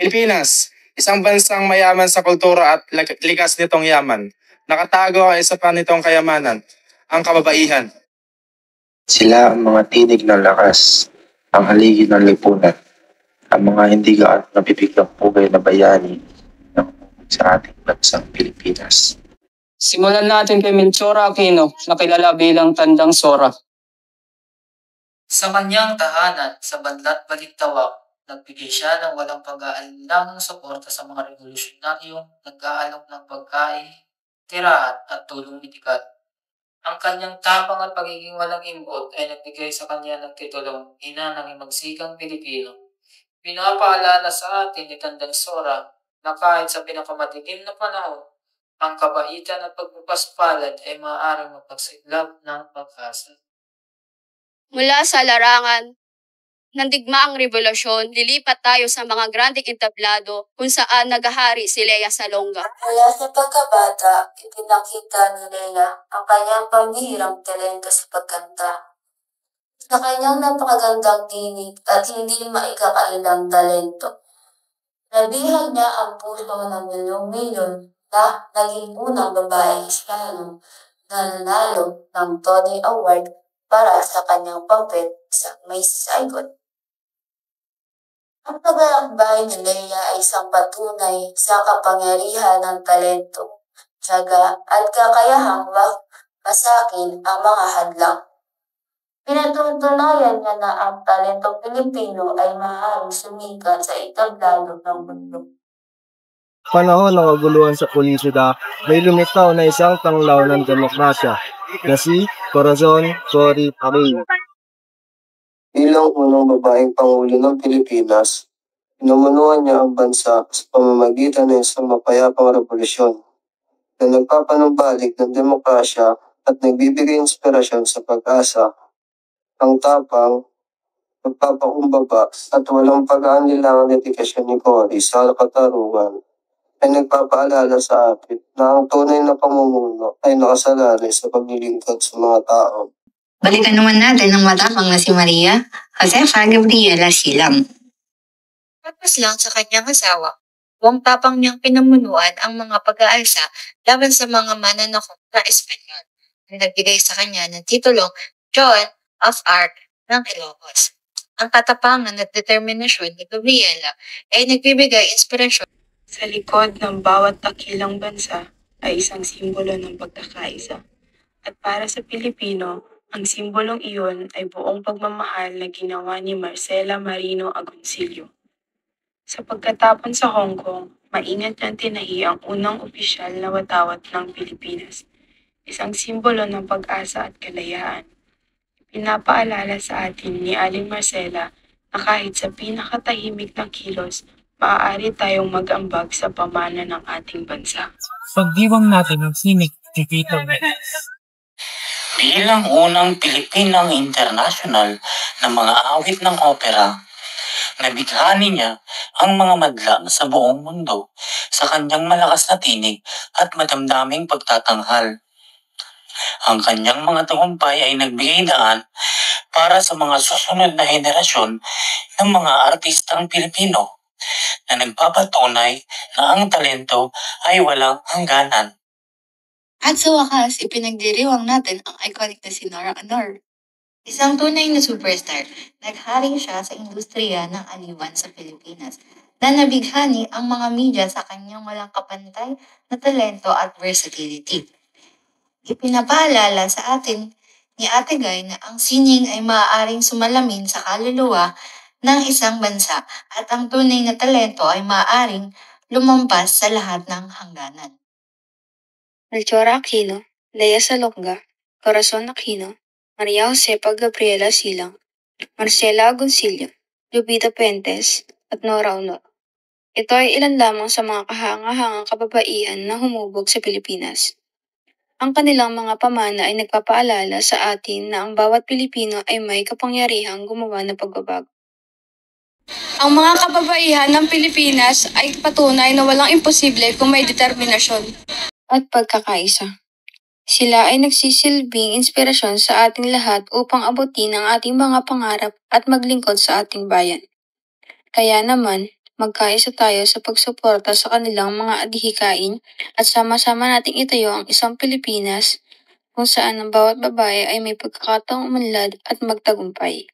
Pilipinas, isang bansang mayaman sa kultura at likas nitong yaman. Nakatago ang isa pa nitong kayamanan, ang kababaihan. Sila ang mga tinig ng lakas, ang haligi ng lipunan, ang mga hindi gaano nabibiglang pugay na bayani ng sa ating bansang Pilipinas. Simulan natin kay Melchora Aquino na kilala bilang Tandang Sora. Sa kanyang tahanan sa Banlat Balintawak, nagbigay siya ng walang pag-aalinlangang suporta sa mga revolusyonaryong nag-aalok ng pagkain, tirahan at tulong medikal. Ang kanyang tapang at pagiging walang imbot ay nagbigay sa kanya ng titulong ina ng imagsigang Pilipino. Pinapaalala sa atin ni Tandang Sora na kahit sa pinakamatikim na panahon, ang kabaitan at pagpupaspalad ay maaaring magpagsiglab ng pag-asa. Mula sa larangan ng digmaang revolusyon, lilipat tayo sa mga grandeng entablado kung saan nagahari si Lea Salonga. Mula sa pagkabata, ipinakita ni Lea ang kanyang pambihirang talento sa pagkanta. Sa kanyang napakagandang tinig at hindi maikakailang talento, nabihag niya ang puso ng milyong-milyon na naging unang babaeng Hispano na nanalo ng Tony Award para sa kanyang papel sa May Saigon. Ang paglalakbay ni Lea ay isang patunay sa kapangyarihan ng talento, tiyaga at kakayahang masakin ang mga hadlang. Pinatutunayan niya na ang talentong Pilipino ay maaaring sumikat sa itablado ng mundo. Panahon ng kaguluhan sa pulisida, may lumitaw na isang tanglaw ng demokrasya na si Corazon Cory Aquino. Bilang unang babaeng Pangulo ng Pilipinas, pinumunuan niya ang bansa sa pamamagitan ng isang mapayapang revolusyon na nagpapanumbalik ng demokrasya at nagbibigay inspirasyon sa pag-asa. Ang tapang, pagpapakumbaba at walang pag-aanilangang dedikasyon ni Cory sa katarungan ay nagpapaalala sa atin na ang tunay na pamumuno ay nakasalalay sa paglilingkod sa mga tao. Balikan naman natin ang matapang na si Maria Josefa Gabriela Silang. Tapos lang sa kanyang asawa, buong tapang niyang pinamunuan ang mga pag-aalsa laban sa mga mananakop na Espanyol na nagbigay sa kanya ng titulong John of Arc ng Ilocos. Ang katapangan at determinasyon ni Gabriela ay nagbibigay inspirasyon. Sa likod ng bawat takilang bansa ay isang simbolo ng pagkakaisa. At para sa Pilipino, ang simbolong iyon ay buong pagmamahal na ginawa ni Marcela Marino Agoncillo. Sa pagkatapon sa Hong Kong, maingat niyang tinahi ang unang opisyal na watawat ng Pilipinas, isang simbolo ng pag-asa at kalayaan. Pinapaalala sa atin ni Aling Marcela na kahit sa pinakatahimik ng kilos, maaari tayong mag-ambag sa pamana ng ating bansa. Pagdiwang natin ang sining ni Vito Menez. Bilang unang Pilipinang international na mga awit ng opera, nabighani niya ang mga madla sa buong mundo sa kanyang malakas na tinig at madamdaming pagtatanghal. Ang kanyang mga tagumpay ay nagbigay daan para sa mga susunod na henerasyon ng mga artistang Pilipino na nagpapatunay na ang talento ay walang hangganan. At sa wakas, ipinagdiriwang natin ang iconic na si Nora Aunor. Isang tunay na superstar, naghari siya sa industriya ng aliwan sa Pilipinas na nabighani ang mga media sa kanyang walang kapantay na talento at versatility. Ipinapaalala sa atin ni Ate Guy na ang sining ay maaaring sumalamin sa kaluluwa ng isang bansa at ang tunay na talento ay maaaring lumampas sa lahat ng hangganan. Melchora Aquino, Lea Salonga, Corazon Aquino, Maria Josefa Gabriela Silang, Marcela Agoncillo, Lupita Puentes, at Nora Aunor. Ito ay ilan lamang sa mga kahangahangang kababaihan na humubog sa Pilipinas. Ang kanilang mga pamana ay nagpapaalala sa atin na ang bawat Pilipino ay may kapangyarihang gumawa ng pagbabago. Ang mga kababaihan ng Pilipinas ay patunay na walang imposible kung may determinasyon at pagkakaisa. Sila ay nagsisilbing inspirasyon sa ating lahat upang abutin ang ating mga pangarap at maglingkod sa ating bayan. Kaya naman, Magkaisa tayo sa pagsuporta sa kanilang mga adhikain at sama-sama nating itayo ang isang Pilipinas kung saan ang bawat babae ay may pagkakataong umunlad at magtagumpay.